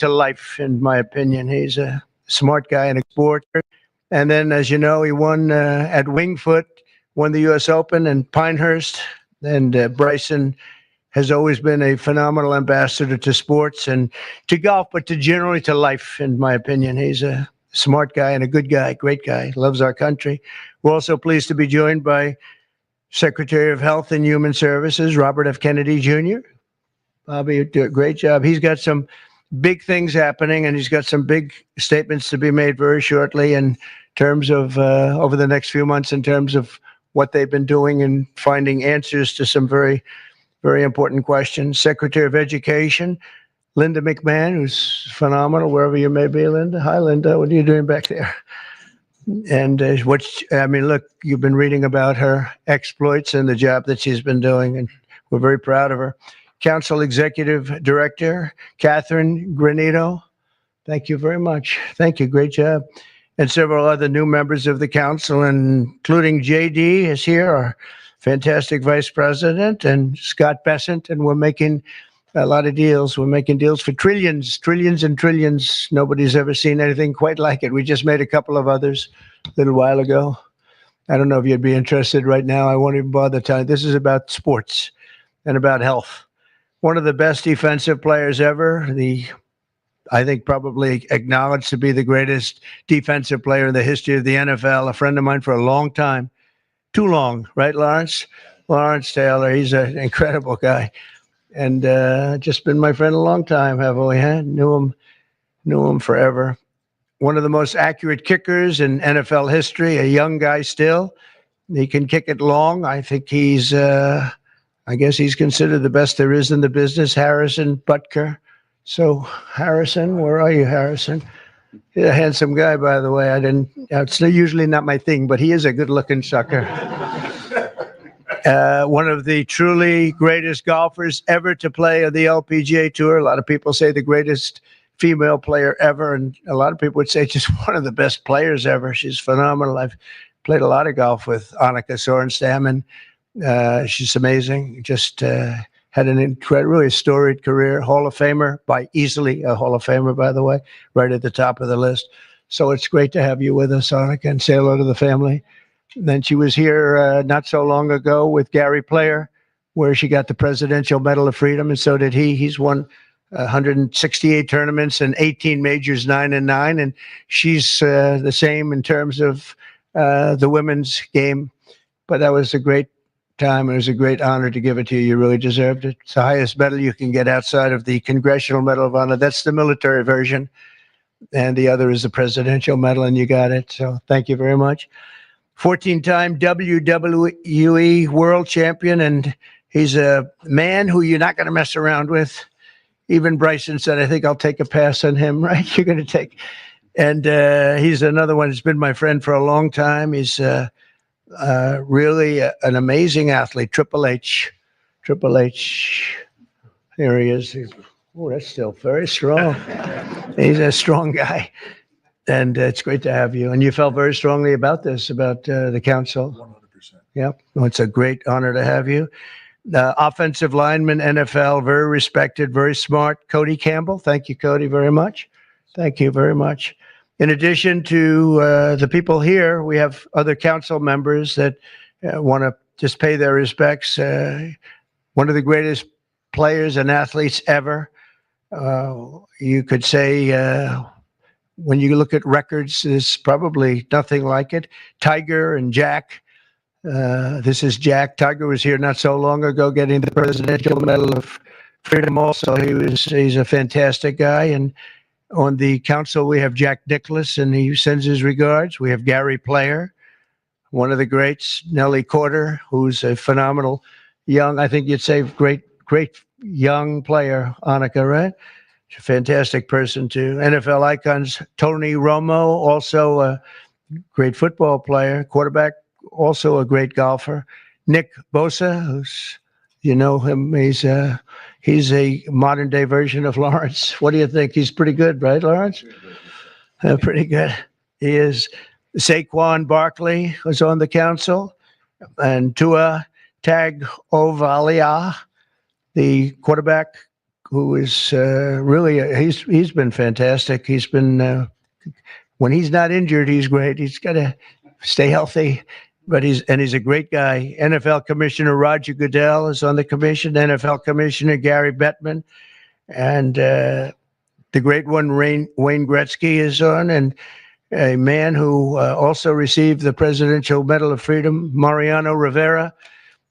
to life, in my opinion. He's a smart guy and a sport. And then, as you know, he won at Wingfoot, won the U.S. Open and Pinehurst. And Bryson has always been a phenomenal ambassador to sports and to golf, but to generally to life, in my opinion. He's a smart guy and a good guy, great guy, loves our country. We're also pleased to be joined by Secretary of Health and Human Services, Robert F. Kennedy Jr. Bobby, you do a great job. He's got some big things happening, and he's got some big statements to be made very shortly in terms of over the next few months, in terms of what they've been doing and finding answers to some very, very important questions. Secretary of Education, Linda McMahon, who's phenomenal, wherever you may be, Linda. Hi, Linda. What are you doing back there? And look, you've been reading about her exploits and the job that she's been doing, and we're very proud of her. Council Executive Director, Catherine Granito. Thank you very much. Thank you. Great job. And several other new members of the council, including JD is here, our fantastic vice president, and Scott Bessent. And we're making a lot of deals. We're making deals for trillions and trillions. Nobody's ever seen anything quite like it. We just made a couple of others a little while ago. I don't know if you'd be interested right now. I won't even bother telling. This is about sports and about health. One of the best defensive players ever, I think probably acknowledged to be the greatest defensive player in the history of the NFL, a friend of mine for a long time. Too long, right, Lawrence? Lawrence Taylor, he's an incredible guy. And just been my friend a long time, haven't we? Huh? Knew him forever. One of the most accurate kickers in NFL history, a young guy still. He can kick it long. I think I guess he's considered the best there is in the business, Harrison Butker. So, Harrison, where are you, Harrison? He's a handsome guy, by the way. It's usually not my thing, but he is a good-looking sucker. One of the truly greatest golfers ever to play on the LPGA Tour. A lot of people say the greatest female player ever, and a lot of people would say just one of the best players ever. She's phenomenal. I've played a lot of golf with Annika Sorenstam, and she's amazing. Just had an incredibly storied career. Hall of Famer, by easily a Hall of Famer, by the way, right at the top of the list. So it's great to have you with us, Annika, and say hello to the family. And then she was here not so long ago with Gary Player, where she got the Presidential Medal of Freedom, and so did he. He's won 168 tournaments and 18 majors, 9-9, and she's the same in terms of the women's game. But that was a great time. It was a great honor to give it to you. You really deserved it. It's the highest medal you can get outside of the Congressional Medal of Honor. That's the military version, and the other is the Presidential Medal, and you got it. So thank you very much. 14-time WWE world champion, and he's a man who you're not going to mess around with. Even Bryson said, I think I'll take a pass on him, right? You're going to take. And he's another one who's been my friend for a long time. He's really an amazing athlete. Triple H. Here he is. Oh, that's still very strong. He's a strong guy. And it's great to have you. And you felt very strongly about this, about the council. 100%. Yeah, well, it's a great honor to have you. Offensive lineman, NFL, very respected, very smart, Cody Campbell. Thank you, Cody, very much. Thank you very much. In addition to the people here, we have other council members that want to just pay their respects. One of the greatest players and athletes ever. You could say, when you look at records, there's probably nothing like it. Tiger and Jack. This is Jack. Tiger was here not so long ago getting the Presidential Medal of Freedom also. He's a fantastic guy. And on the council, we have Jack Nicklaus, and he sends his regards. We have Gary Player, one of the greats. Nellie Corder, who's a phenomenal young, I think you'd say great young player. Annika, right? She's a fantastic person too. NFL icons, Tony Romo, also a great football player, quarterback, also a great golfer. Nick Bosa, who's, you know him, he's a modern day version of Lawrence. What do you think? He's pretty good, right, Lawrence? Pretty good. He is. Saquon Barkley was on the council, and Tua Tagovailoa, the quarterback, who is really he's been fantastic. He's been when he's not injured, he's great. He's got to stay healthy, but he's a great guy. NFL Commissioner Roger Goodell is on the commission. NFL Commissioner Gary Bettman, and the great one Wayne Gretzky is on, and a man who also received the Presidential Medal of Freedom, Mariano Rivera.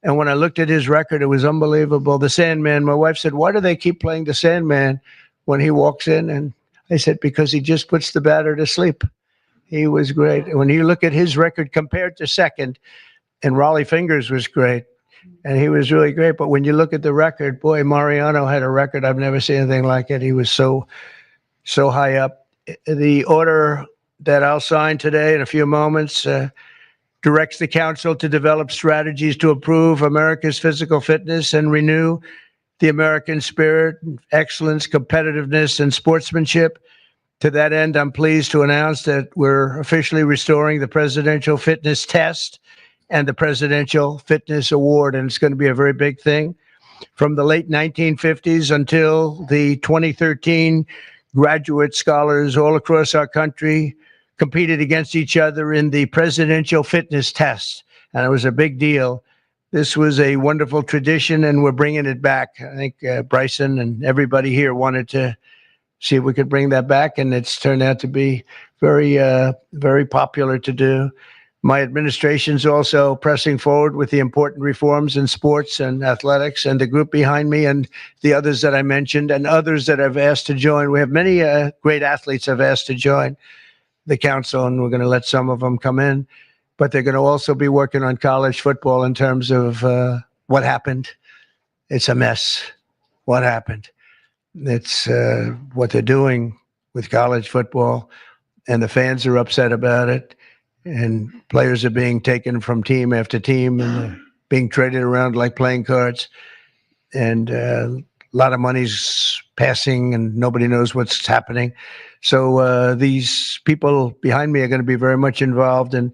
And when I looked at his record, it was unbelievable. The Sandman, my wife said, why do they keep playing the Sandman when he walks in? And I said, because he just puts the batter to sleep. He was great. When you look at his record compared to second, and Raleigh Fingers was great, and he was really great. But when you look at the record, boy, Mariano had a record. I've never seen anything like it. He was so high up. The order that I'll sign today in a few moments directs the council to develop strategies to improve America's physical fitness and renew the American spirit, excellence, competitiveness, and sportsmanship. To that end, I'm pleased to announce that we're officially restoring the Presidential Fitness Test and the Presidential Fitness Award, and it's going to be a very big thing. From the late 1950s until the 2013, graduate scholars all across our country competed against each other in the Presidential Fitness Test, and it was a big deal. This was a wonderful tradition, and we're bringing it back. I think Bryson and everybody here wanted to see if we could bring that back, and it's turned out to be very popular to do. My administration's also pressing forward with the important reforms in sports and athletics, and the group behind me and the others that I mentioned and others that I've asked to join. We have many great athletes I've asked to join the council, and we're going to let some of them come in, but they're going to also be working on college football in terms of what happened. It's a mess. What happened? It's what they're doing with college football, and the fans are upset about it, and players are being taken from team after team and being traded around like playing cards, and a lot of money's passing and nobody knows what's happening. So these people behind me are going to be very much involved in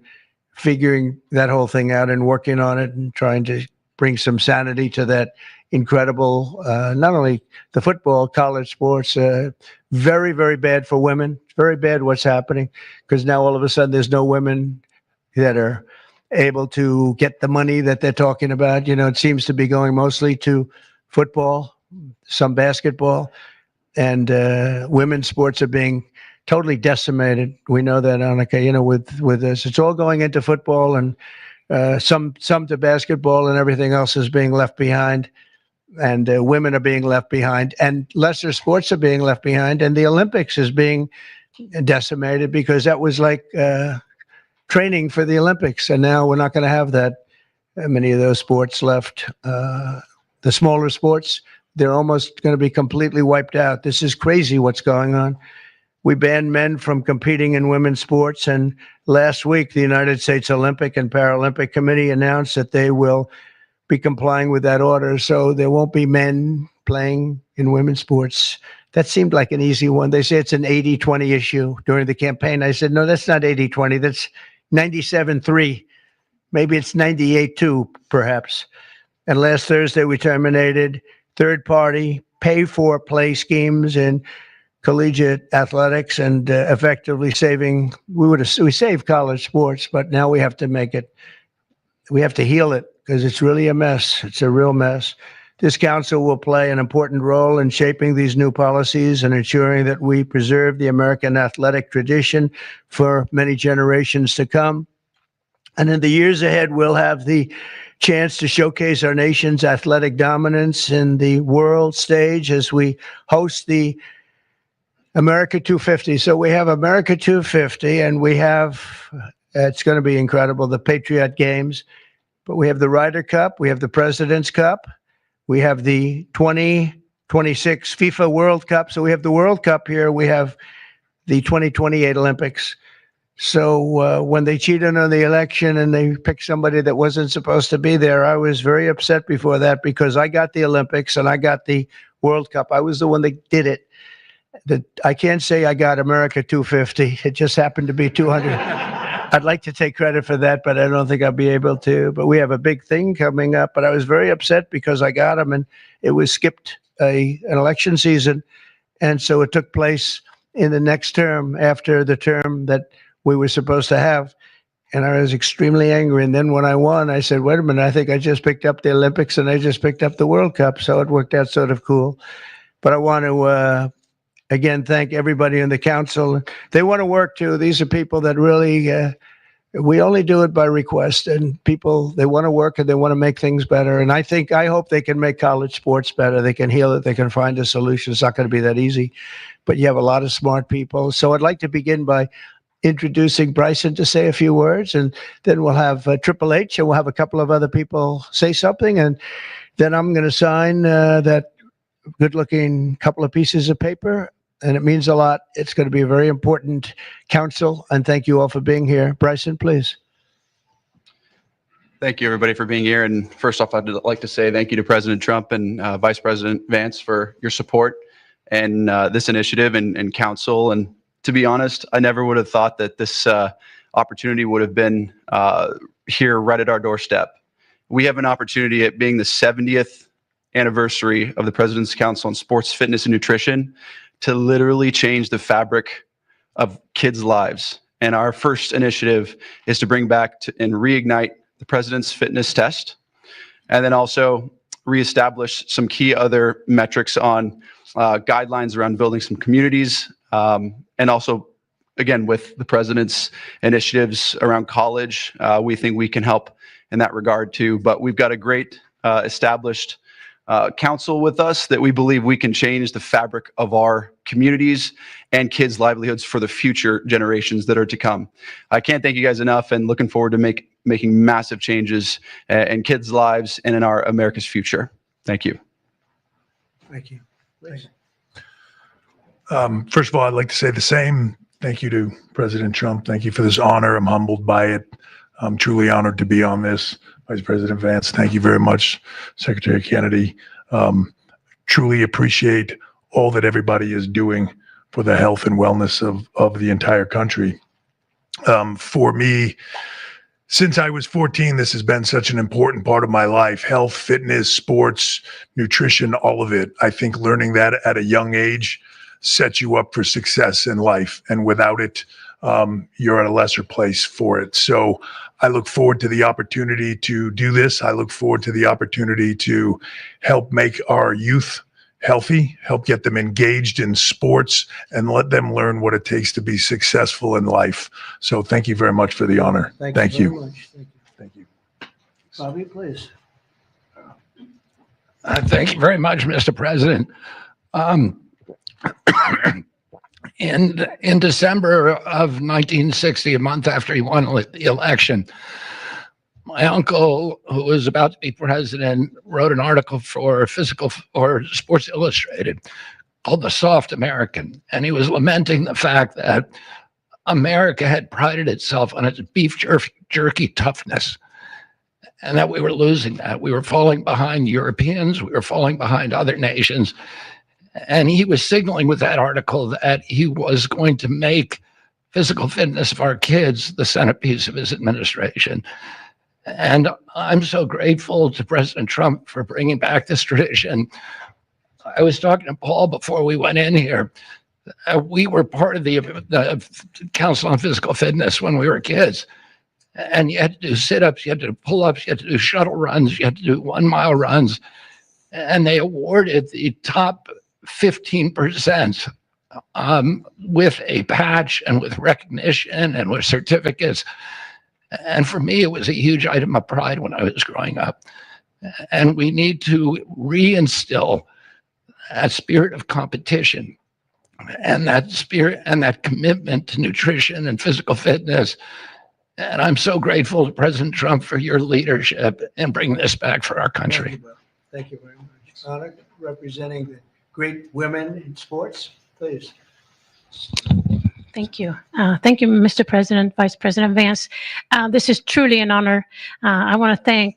figuring that whole thing out and working on it and trying to bring some sanity to that incredible, not only the football, college sports, very, very bad for women. Very bad what's happening, because now all of a sudden there's no women that are able to get the money that they're talking about. You know, it seems to be going mostly to football, some basketball, and women's sports are being totally decimated. We know that, Annika, you know, with this. It's all going into football, and some to basketball, and everything else is being left behind. And women are being left behind, and lesser sports are being left behind, and the Olympics is being decimated because that was like training for the Olympics, and now we're not going to have that many of those sports left. The smaller sports, they're almost going to be completely wiped out. This is crazy what's going on. We banned men from competing in women's sports, and last week the United States Olympic and Paralympic Committee announced that they will be complying with that order, so there won't be men playing in women's sports. That seemed like an easy one. They say it's an 80-20 issue during the campaign. I said, no, that's not 80-20. That's 97-3. Maybe it's 98-2, perhaps. And last Thursday, we terminated third-party pay-for-play schemes in collegiate athletics and effectively saving. We saved college sports, but now we have to make it. We have to heal it because it's really a mess. It's a real mess. This council will play an important role in shaping these new policies and ensuring that we preserve the American athletic tradition for many generations to come. And in the years ahead, we'll have the chance to showcase our nation's athletic dominance in the world stage as we host the America 250. So we have America 250, and we have, it's going to be incredible, the Patriot Games. But we have the Ryder Cup, we have the President's Cup, we have the 2026 FIFA World Cup. So we have the World Cup here, we have the 2028 Olympics. So when they cheated on the election and they picked somebody that wasn't supposed to be there, I was very upset before that because I got the Olympics and I got the World Cup. I was the one that did it. I can't say I got America 250. It just happened to be 200. I'd like to take credit for that, but I don't think I'll be able to. But we have a big thing coming up. But I was very upset because I got them and it was skipped an election season. And so it took place in the next term after the term that we were supposed to have. And I was extremely angry. And then when I won, I said, wait a minute, I think I just picked up the Olympics and I just picked up the World Cup. So it worked out sort of cool. But I want to, again, thank everybody in the council. They want to work too. These are people that really, we only do it by request, and people, they want to work and they want to make things better. And I hope they can make college sports better. They can heal it. They can find a solution. It's not going to be that easy, but you have a lot of smart people. So I'd like to begin by introducing Bryson to say a few words, and then we'll have Triple H, and we'll have a couple of other people say something, and then I'm going to sign that good-looking couple of pieces of paper, and it means a lot. It's going to be a very important council, and thank you all for being here. Bryson, please. Thank you, everybody, for being here. And first off, I'd like to say thank you to President Trump and Vice President Vance for your support and this initiative and council. And to be honest, I never would have thought that this opportunity would have been here right at our doorstep. We have an opportunity at being the 70th anniversary of the President's Council on Sports, Fitness, and Nutrition to literally change the fabric of kids' lives. And our first initiative is to bring back and reignite the President's Fitness Test, and then also reestablish some key other metrics on guidelines around building some communities, and also, again, with the President's initiatives around college, we think we can help in that regard too. But we've got a great established council with us that we believe we can change the fabric of our communities and kids' livelihoods for the future generations that are to come. I can't thank you guys enough, and looking forward to making massive changes in kids' lives and in our America's future. Thank you. Thank you. Please. First of all, I'd like to say the same. Thank you to President Trump. Thank you for this honor. I'm humbled by it. I'm truly honored to be on this. Vice President Vance, thank you very much. Secretary Kennedy, truly appreciate all that everybody is doing for the health and wellness of the entire country. For me, since I was 14, this has been such an important part of my life. Health, fitness, sports, nutrition, all of it. I think learning that at a young age sets you up for success in life. And without it, you're at a lesser place for it. So I look forward to the opportunity to do this. I look forward to the opportunity to help make our youth healthy, help get them engaged in sports, and let them learn what it takes to be successful in life. So thank you very much for the honor. Thank you. Very much. Thank you. Bobby, please. Thank you very much, Mr. President. In December of 1960, a month after he won the election, my uncle, who was about to be president, wrote an article for Sports Illustrated called The Soft American. And he was lamenting the fact that America had prided itself on its beef jerky toughness, and that we were losing that. We were falling behind Europeans. We were falling behind other nations. And he was signaling with that article that he was going to make physical fitness of our kids the centerpiece of his administration. And I'm so grateful to President Trump for bringing back this tradition. I was talking to Paul before we went in here. We were part of the Council on Physical Fitness when we were kids. And you had to do sit-ups, you had to do pull-ups, you had to do shuttle runs, you had to do 1 mile runs. And they awarded the top 15% with a patch and with recognition and with certificates. And for me, it was a huge item of pride when I was growing up. And we need to reinstill that spirit of competition and that spirit and that commitment to nutrition and physical fitness. And I'm so grateful to President Trump for your leadership in bringing this back for our country. Thank you very much. Anna, representing the great women in sports, please. Thank you. Thank you, Mr. President, Vice President Vance. This is truly an honor. I want to thank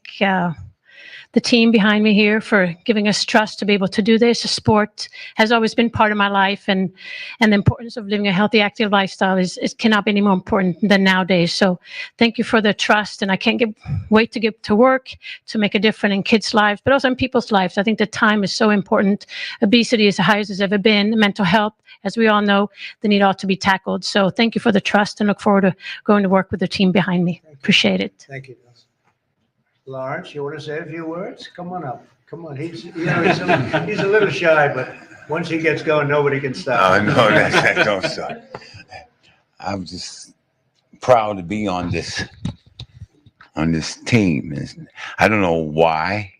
the team behind me here for giving us trust to be able to do this. Sport has always been part of my life, and the importance of living a healthy, active lifestyle is cannot be any more important than nowadays. So thank you for the trust, and I can't wait to get to work to make a difference in kids' lives, but also in people's lives. I think the time is so important. Obesity is the highest it's ever been. Mental health, as we all know, the need ought to be tackled. So thank you for the trust, and look forward to going to work with the team behind me. Appreciate it. Thank you. Lawrence, you want to say a few words? Come on up. Come on. He's a little shy, but once he gets going, nobody can stop him. No, that don't stop. I'm just proud to be on this team. I don't know why.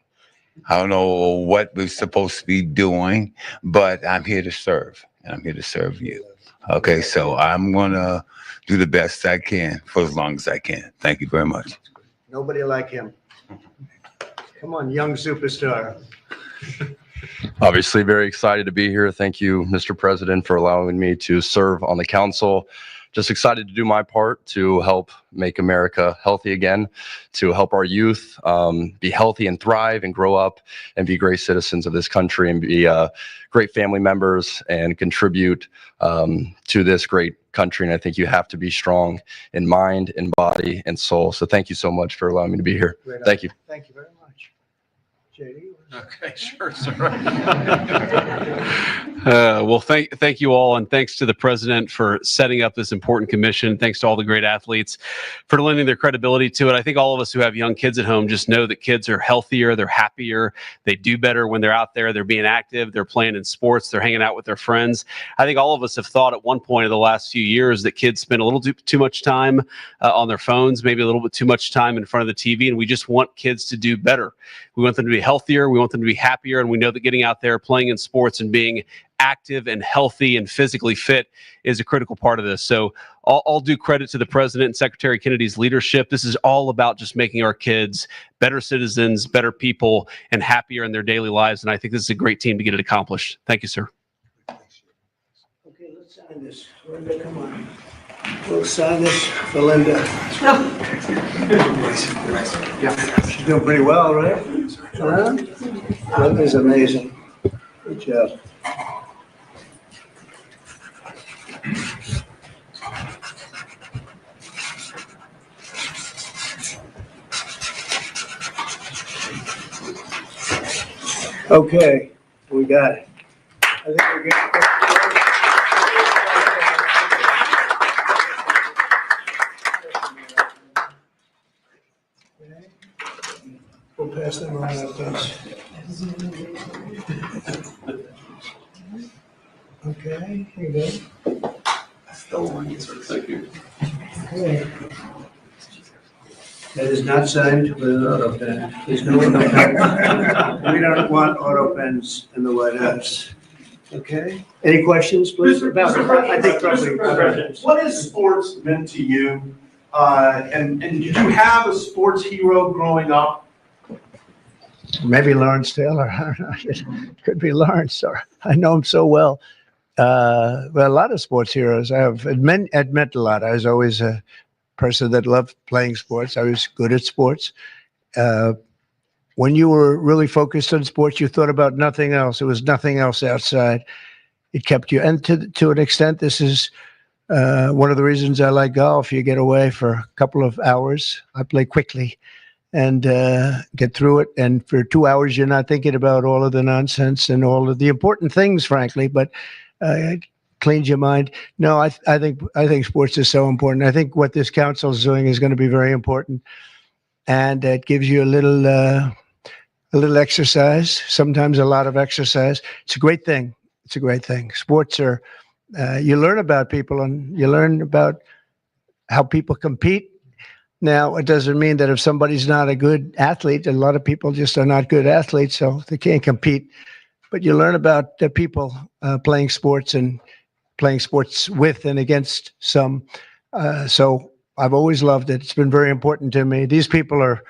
I don't know what we're supposed to be doing, but I'm here to serve, and I'm here to serve you. Okay, so I'm gonna do the best I can for as long as I can. Thank you very much. Nobody like him. Come on, young superstar. Obviously, very excited to be here. Thank you, Mr. President, for allowing me to serve on the council. Just excited to do my part to help make America healthy again, to help our youth be healthy and thrive and grow up and be great citizens of this country and be great family members and contribute to this great country. And I think you have to be strong in mind, in body, and soul. So thank you so much for allowing me to be here. Thank you. Thank you very much. JD? Okay, sure, sir. Well, thank you all, and thanks to the president for setting up this important commission. Thanks to all the great athletes for lending their credibility to it. I think all of us who have young kids at home just know that kids are healthier, they're happier, they do better when they're out there, they're being active, they're playing in sports, they're hanging out with their friends. I think all of us have thought at one point in the last few years that kids spend a little too much time on their phones, maybe a little bit too much time in front of the TV, and we just want kids to do better. We want them to be healthier, we want them to be happier, and we know that getting out there, playing in sports, and being active and healthy and physically fit is a critical part of this. So all due credit to the president and Secretary Kennedy's leadership. This is all about just making our kids better citizens, better people, and happier in their daily lives. And I think this is a great team to get it accomplished. Thank you, sir. Okay, let's sign this. Linda, come on. We'll sign this for Linda. She's doing pretty well, right? Huh? Linda's amazing. Good job. Okay, we got it. I think we're good. We'll pass them around, please. Okay, here you go. Thank you. Okay. That is not signed with an auto pen. There's no auto pen. We don't want auto pens in the White House. Okay? Any questions, please? I think probably. What has sports meant to you? And did you have a sports hero growing up? Maybe Lawrence Taylor. I don't know. It could be Lawrence. Or I know him so well. Well, a lot of sports heroes. It meant a lot. I was always a person that loved playing sports. I was good at sports. When you were really focused on sports, you thought about nothing else. There was nothing else outside. It kept you. And to an extent, this is one of the reasons I like golf. You get away for a couple of hours. I play quickly and get through it. And for 2 hours, you're not thinking about all of the nonsense and all of the important things, frankly, but it cleans your mind. No, I think sports is so important. I think what this council is doing is going to be very important. And it gives you a little exercise, sometimes a lot of exercise. It's a great thing. It's a great thing. Sports are, you learn about people and you learn about how people compete. Now, it doesn't mean that if somebody's not a good athlete, a lot of people just are not good athletes, so they can't compete. But you learn about the people playing sports and playing sports with and against some. So I've always loved it. It's been very important to me. These people are,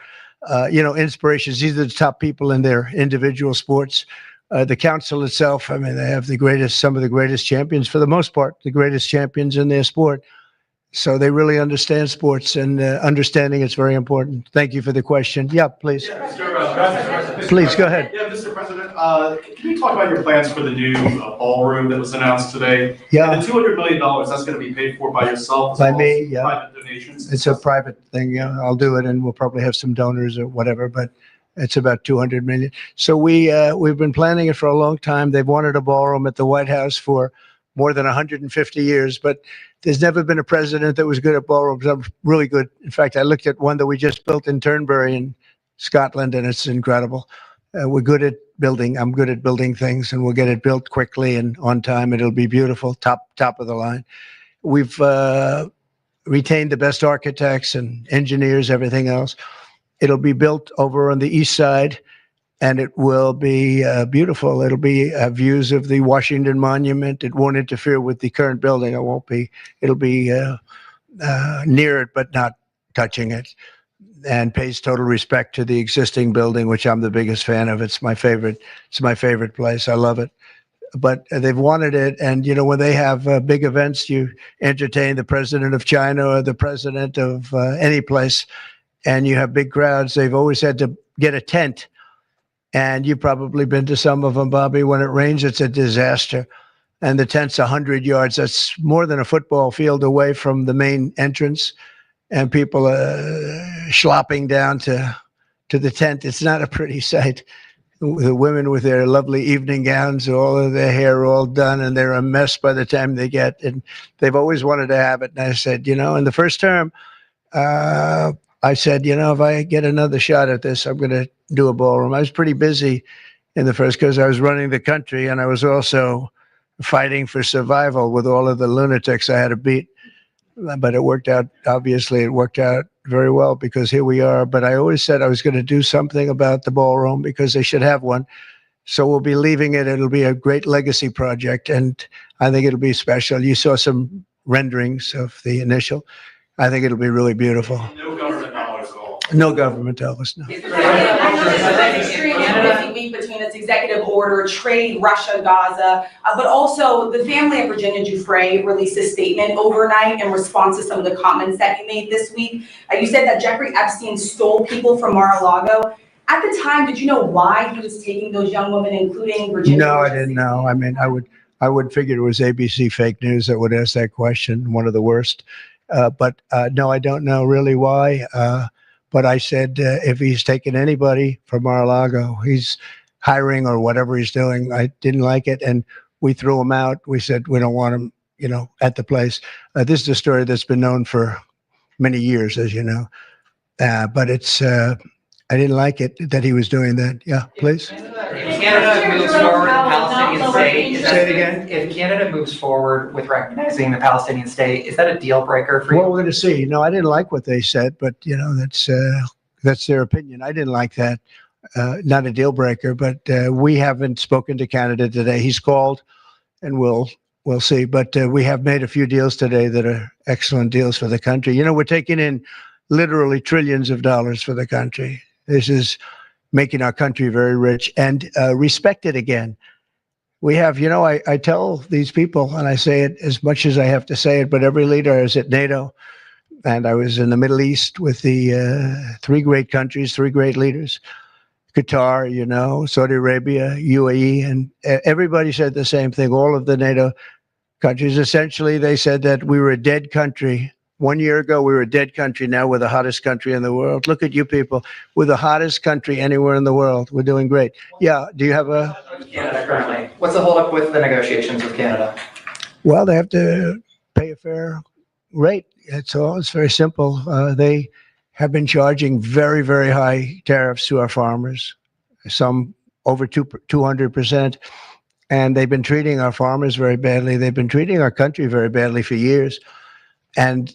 inspirations. These are the top people in their individual sports. The council itself, I mean, they have some of the greatest champions, for the most part, the greatest champions in their sport. So they really understand sports, and understanding it's very important. Thank you for the question. Yeah, please. Please, go ahead. Yeah, Mr. President, can you talk about your plans for the new ballroom that was announced today? Yeah. And the $200 million, that's going to be paid for by yourself as By well me, as yeah. private donations? It's a private thing. Yeah, I'll do it, and we'll probably have some donors or whatever. But it's about 200 million. So we've been planning it for a long time. They've wanted a ballroom at the White House for more than 150 years, but there's never been a president that was good at ballrooms. I'm really good. In fact, I looked at one that we just built in Turnberry in Scotland, and it's incredible. We're good at building. I'm good at building things, and we'll get it built quickly and on time. It'll be beautiful, top of the line. We've retained the best architects and engineers, everything else. It'll be built over on the east side, and it will be beautiful. It'll be views of the Washington Monument. It won't interfere with the current building. It'll be near it, but not touching it, and pays total respect to the existing building, which I'm the biggest fan of. It's my favorite place. I love it. But they've wanted it, and when they have big events, you entertain the president of China or the president of any place, and you have big crowds. They've always had to get a tent, and you've probably been to some of them, Bobby. When it rains, it's a disaster, and the tent's 100 yards. That's more than a football field away from the main entrance, and people are schlopping down to the tent. It's not a pretty sight. The women with their lovely evening gowns, all of their hair all done, and they're a mess by the time they get. And they've always wanted to have it. And I said, in the first term, I said, if I get another shot at this, I'm going to do a ballroom. I was pretty busy in the first because I was running the country, and I was also fighting for survival with all of the lunatics I had to beat. But it worked out. Obviously, it worked out very well because here we are. But I always said I was going to do something about the ballroom because they should have one. So we'll be leaving it. It'll be a great legacy project, and I think it'll be special. You saw some renderings of the initial. I think it'll be really beautiful. No government dollars at all. No government dollars, no. Extreme week between its executive order, trade, Russia, Gaza, but also the family of Virginia Giuffre released a statement overnight in response to some of the comments that you made this week. You said that Jeffrey Epstein stole people from Mar-a-Lago. At the time, did you know why he was taking those young women, including Virginia? No, I didn't know. I mean, I would figure it was ABC fake news that would ask that question, one of the worst. But no, I don't know really why. But I said, if he's taking anybody from Mar-a-Lago, he's hiring or whatever he's doing. I didn't like it. And we threw him out. We said, we don't want him, at the place. This is a story that's been known for many years, as you know. But it's, I didn't like it that he was doing that. Yeah, please. If Canada moves forward with the Palestinian state, Say it again. if Canada moves forward with recognizing the Palestinian state, is that a deal breaker for you? Well, we're going to see. No, I didn't like what they said, but that's their opinion. I didn't like that. Not a deal breaker, but we haven't spoken to Canada today. He's called, and we'll see. But we have made a few deals today that are excellent deals for the country. We're taking in literally trillions of dollars for the country. This is making our country very rich and respected again. We have, I tell these people, and I say it as much as I have to say it, but every leader is at NATO. And I was in the Middle East with the three great countries, three great leaders, Qatar, Saudi Arabia, UAE, and everybody said the same thing. All of the NATO countries, essentially, they said that we were a dead country. 1 year ago, we were a dead country. Now we're the hottest country in the world. Look at you people. We're the hottest country anywhere in the world. We're doing great. Yeah, do you have a... Canada currently. What's the holdup with the negotiations with Canada? Well, they have to pay a fair rate. That's all. It's very simple. They have been charging very, very high tariffs to our farmers, some over 200%. And they've been treating our farmers very badly. They've been treating our country very badly for years. And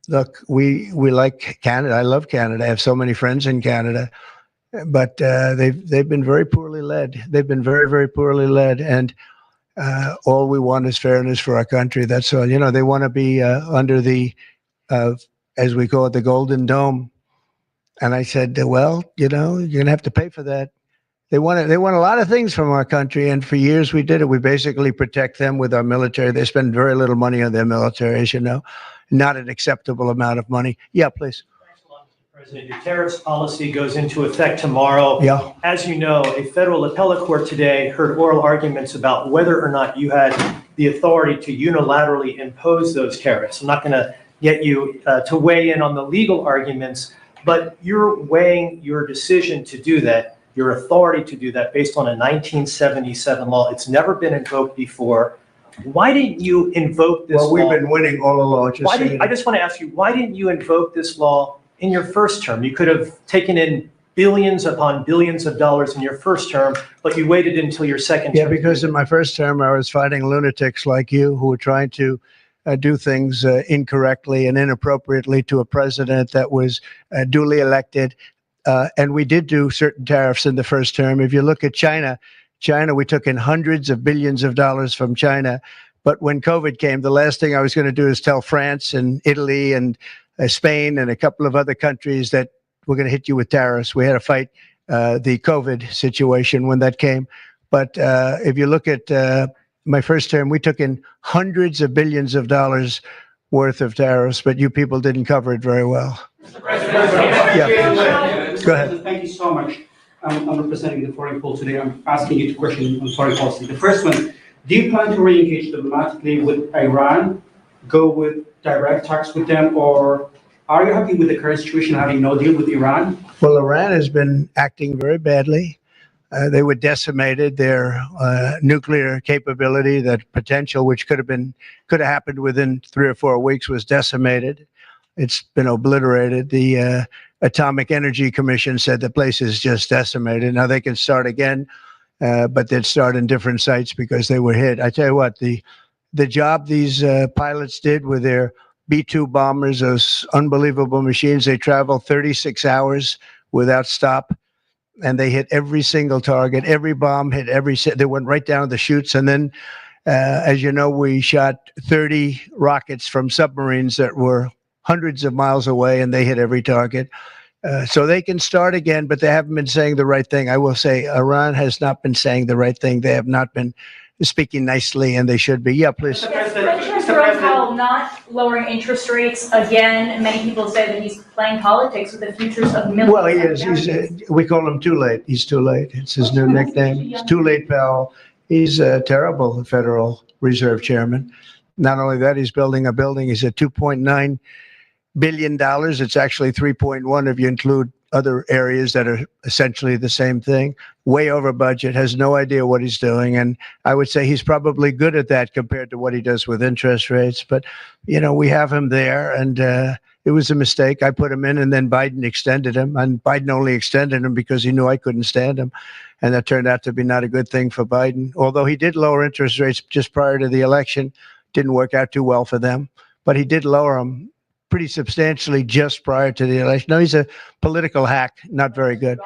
look, we like Canada. I love Canada. I have so many friends in Canada, but they've been very poorly led. They've been very, very poorly led, and all we want is fairness for our country. That's all. They want to be under the, as we call it, the Golden Dome. And I said, well, you're going to have to pay for that. They want a lot of things from our country, and for years we did it. We basically protect them with our military. They spend very little money on their military, as you know. not an acceptable amount of money. Yeah, please. President, your tariffs policy goes into effect tomorrow. Yeah. As you know, a federal appellate court today heard oral arguments about whether or not you had the authority to unilaterally impose those tariffs. I'm not going to get you to weigh in on the legal arguments, but you're weighing your decision to do that, your authority to do that based on a 1977 law. It's never been invoked before. Why didn't you invoke this law? Well, we've been winning all along. I just want to ask you, why didn't you invoke this law in your first term? You could have taken in billions upon billions of dollars in your first term, but you waited until your second term. Yeah, because in my first term, I was fighting lunatics like you who were trying to do things incorrectly and inappropriately to a president that was duly elected. And we did do certain tariffs in the first term. If you look at China, we took in hundreds of billions of dollars from China. But when COVID came, the last thing I was going to do is tell France and Italy and Spain and a couple of other countries that we're going to hit you with tariffs. We had to fight the COVID situation when that came. But if you look at my first term, we took in hundreds of billions of dollars worth of tariffs, but you people didn't cover it very well. Mr. President, Yeah. Go ahead. Thank you so much. I'm representing the foreign pole today. I'm asking you two questions on foreign policy. The first one, do you plan to re-engage diplomatically with Iran, go with direct talks with them, or are you happy with the current situation, having no deal with Iran? Well, Iran has been acting very badly. They were decimated. Their nuclear capability, that potential, which could have happened within 3 or 4 weeks, was decimated. It's been obliterated. The Atomic Energy Commission said the place is just decimated. Now they can start again, but they'd start in different sites because they were hit. I tell you what, the job these pilots did with their B-2 bombers, those unbelievable machines, they travel 36 hours without stop. And they hit every single target. Every bomb hit they went right down the chutes. And then, as you know, we shot 30 rockets from submarines that were hundreds of miles away, and they hit every target. So they can start again, but they haven't been saying the right thing. I will say Iran has not been saying the right thing. They have not been speaking nicely, and they should be. Yeah, please. President Jerome Powell not lowering interest rates again. Many people say that he's playing politics with the futures of millions. Well, he is. We call him Too Late. He's Too Late. It's his new nickname. He's Too Late Powell. He's a terrible Federal Reserve Chairman. Not only that, he's building a building. He's at $2.9 billion. It's actually 3.1 if you include other areas that are essentially the same thing. Way over budget, has no idea what he's doing. And I would say he's probably good at that compared to what he does with interest rates. But, you know, we have him there, and it was a mistake. I put him in, and then Biden extended him. And Biden only extended him because he knew I couldn't stand him. And that turned out to be not a good thing for Biden. Although he did lower interest rates just prior to the election. Didn't work out too well for them. But he did lower them pretty substantially just prior to the election. No, he's a political hack, not very good.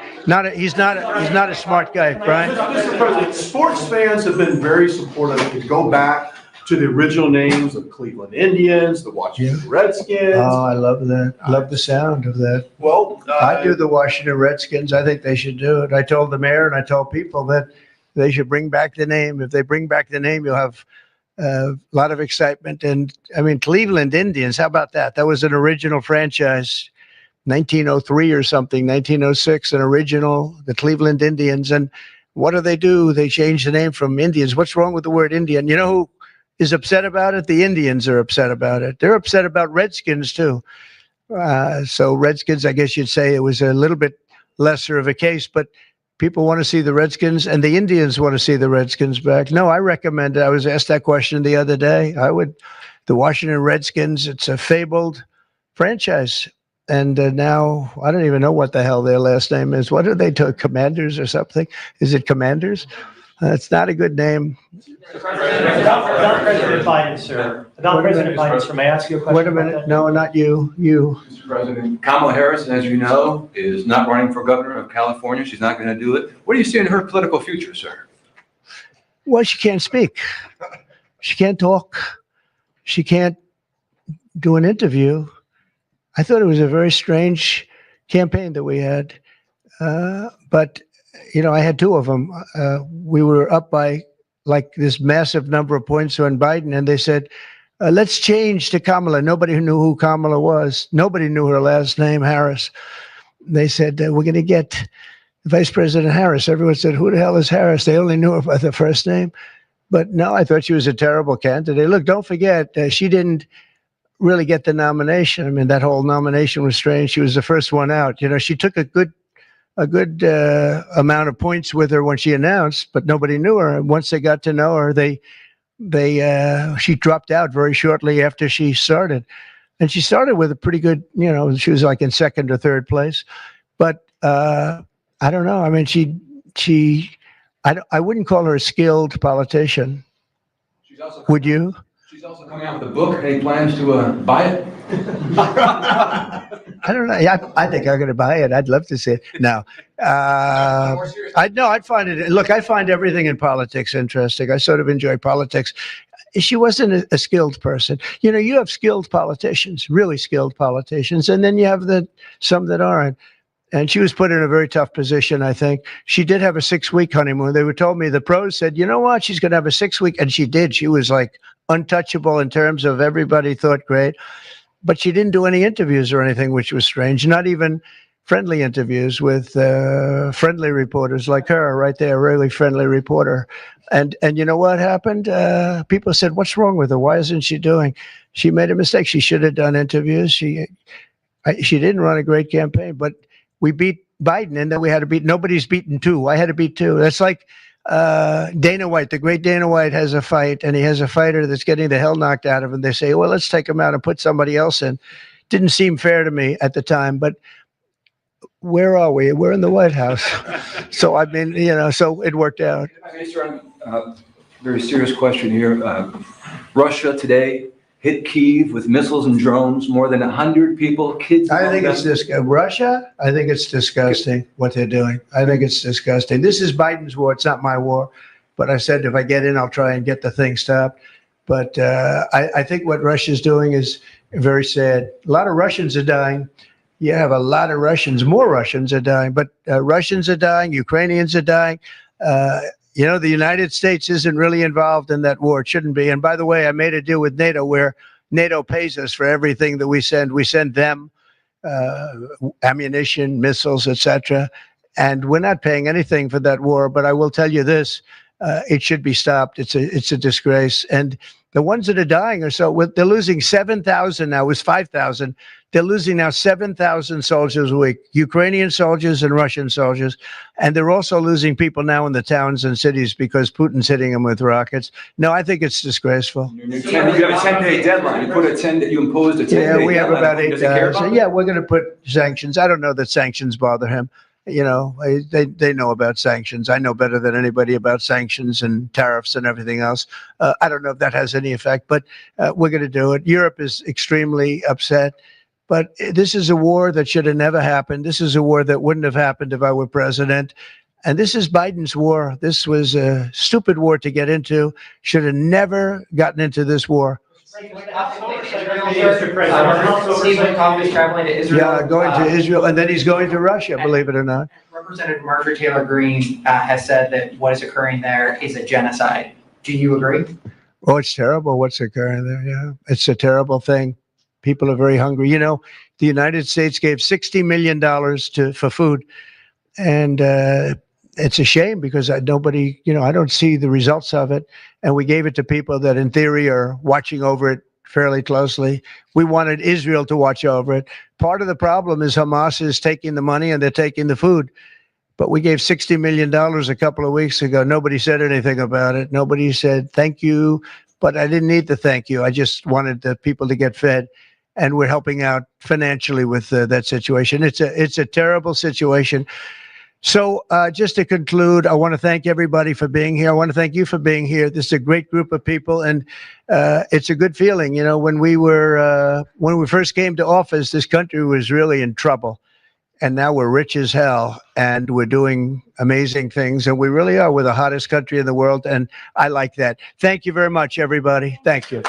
He's not a smart guy, Brian. Mr. President, sports fans have been very supportive. If you go back to the original names of Cleveland Indians, the Washington Redskins. Oh, I love that. I love the sound of that. Well, I do the Washington Redskins. I think they should do it. I told the mayor and I told people that they should bring back the name. If they bring back the name, you'll have a lot of excitement. And I mean, Cleveland Indians, how about that? That was an original franchise, 1903 or something, 1906, an original, the Cleveland Indians. And what do? They changed the name from Indians. What's wrong with the word Indian? You know who is upset about it? The Indians are upset about it. They're upset about Redskins too. So Redskins, I guess you'd say it was a little bit lesser of a case, but people want to see the Redskins, and the Indians want to see the Redskins back. No, I recommend it. I was asked that question the other day. The Washington Redskins, it's a fabled franchise. And now, I don't even know what the hell their last name is. What are they, Commanders or something? Is it Commanders? It's not a good name. About President Biden, sir. About President Biden, sir. May I ask you a question? Wait a minute. No, not you. You. Mr. President, Kamala Harris, as you know, is not running for governor of California. She's not going to do it. What do you see in her political future, sir? Well, she can't speak. She can't talk. She can't do an interview. I thought it was a very strange campaign that we had. But, you know, I had two of them. We were up by like this massive number of points on Biden, and they said, let's change to Kamala. Nobody knew who Kamala was. Nobody knew her last name, Harris. They said, we're going to get Vice President Harris. Everyone said, who the hell is Harris? They only knew her by the first name. But no, I thought she was a terrible candidate. Look, don't forget, she didn't really get the nomination. I mean, that whole nomination was strange. She was the first one out. You know, she took a good amount of points with her when she announced, but nobody knew her. And once they got to know her, she dropped out very shortly after she started. And she started with a pretty good, you know, she was like in second or third place. But I don't know. I mean, I wouldn't call her a skilled politician. Would you? She's also coming out with a book. Any plans to buy it? I don't know. I think I'm going to buy it. I'd love to see it. No. I'd find it. Look, I find everything in politics interesting. I sort of enjoy politics. She wasn't a skilled person. You know, you have skilled politicians, really skilled politicians, and then you have some that aren't. And she was put in a very tough position, I think. She did have a 6-week honeymoon. They were told me, the pros said, you know what, she's going to have a 6-week. And she did. She was like untouchable in terms of everybody thought great. But she didn't do any interviews or anything, which was strange. Not even friendly interviews with friendly reporters like her right there, a really friendly reporter. And you know what happened? People said, what's wrong with her? Why isn't she doing? She made a mistake. She should have done interviews. She didn't run a great campaign, but we beat Biden, and then we had to beat, nobody's beaten two. I had to beat two. That's like Dana White, the great Dana White has a fight, and he has a fighter that's getting the hell knocked out of him. They say, well, let's take him out and put somebody else in. Didn't seem fair to me at the time, but where are we? We're in the White House. So, I mean, you know, so it worked out. Very serious question here. Russia today hit Kyiv with missiles and drones, more than 100 people, kids. I think it's Russia. I think it's disgusting what they're doing. I think it's disgusting. This is Biden's war. It's not my war. But I said, if I get in, I'll try and get the thing stopped. But I think what Russia's doing is very sad. A lot of Russians are dying. You have a lot of Russians, more Russians are dying, but Russians are dying, Ukrainians are dying. You know, the United States isn't really involved in that war. It shouldn't be. And by the way, I made a deal with NATO where NATO pays us for everything that we send. We send them ammunition, missiles, etc. And we're not paying anything for that war. But I will tell you this, it should be stopped. It's a disgrace. And the ones that are dying are they're losing 7,000 now. It was 5,000. They're losing now 7,000 soldiers a week, Ukrainian soldiers and Russian soldiers. And they're also losing people now in the towns and cities because Putin's hitting them with rockets. No, I think it's disgraceful. You have a 10-day deadline. You imposed a 10-day deadline. Yeah, we have about 8 days. Yeah, we're going to put sanctions. I don't know that sanctions bother him. You know, they know about sanctions. I know better than anybody about sanctions and tariffs and everything else. I don't know if that has any effect, but we're going to do it. Europe is extremely upset. But this is a war that should have never happened. This is a war that wouldn't have happened if I were president. And this is Biden's war. This was a stupid war to get into. Should have never gotten into this war. Stephen Coffey's traveling to Israel. Yeah, going to Israel, and then he's going to Russia, believe it or not. Representative Marjorie Taylor Greene has said that what is occurring there is a genocide. Do you agree? Oh, it's terrible what's occurring there, yeah. It's a terrible thing. People are very hungry. You know, the United States gave $60 million for food. And it's a shame because nobody, you know, I don't see the results of it. And we gave it to people that in theory are watching over it fairly closely. We wanted Israel to watch over it. Part of the problem is Hamas is taking the money and they're taking the food. But we gave $60 million a couple of weeks ago. Nobody said anything about it. Nobody said thank you. But I didn't need to thank you. I just wanted the people to get fed. And we're helping out financially with that situation. It's a terrible situation. So just to conclude, I want to thank everybody for being here. I want to thank you for being here. This is a great group of people, and it's a good feeling. You know, when we first came to office, this country was really in trouble, and now we're rich as hell, and we're doing amazing things, and we really are. We're the hottest country in the world, and I like that. Thank you very much, everybody. Thank you.